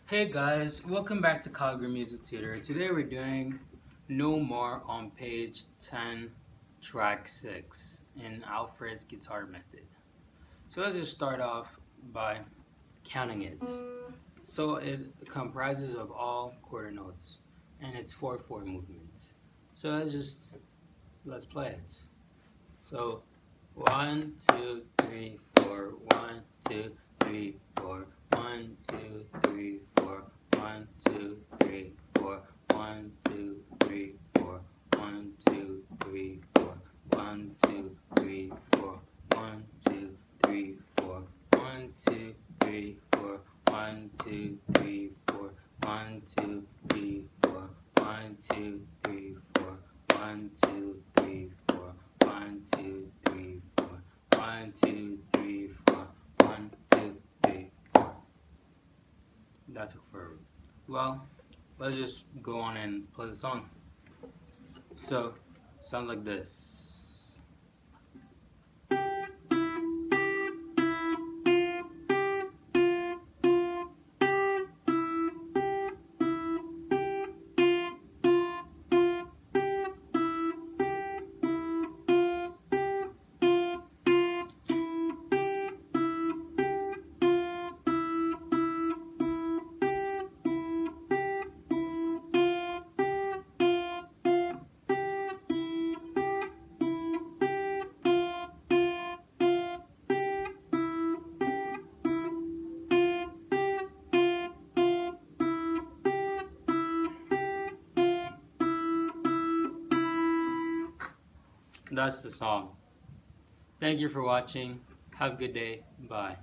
Hey guys, welcome back to Calgary Music Tutor. Today we're doing No More on page 10, track 6 in Alfred's guitar method. So let's just start off by counting it. So it comprises of all quarter notes and it's 4/4 movement. So let's play it. So 1, 2, 3, 4, 1, 2, 3, 4, 1, 2, 3, 4, 1, 2, 3, 4, 1, 2, 3, 4, 1, 2, 3, 4, 1, 2, 3, 4, 1, 2, 3, 4, 1, 2, 3, 4, 1, 2, 3, 4, 1, 2, 3, 4, 1, 2, 3, 4, 1, 2, 3, 4, 1, 2, 3, 4, 1, 2, 3, 4, 1, 2, 3, 4. That took forever. Well, let's just go on and play the song. So, sounds like this. That's the song. Thank you for watching. Have a good day. Bye.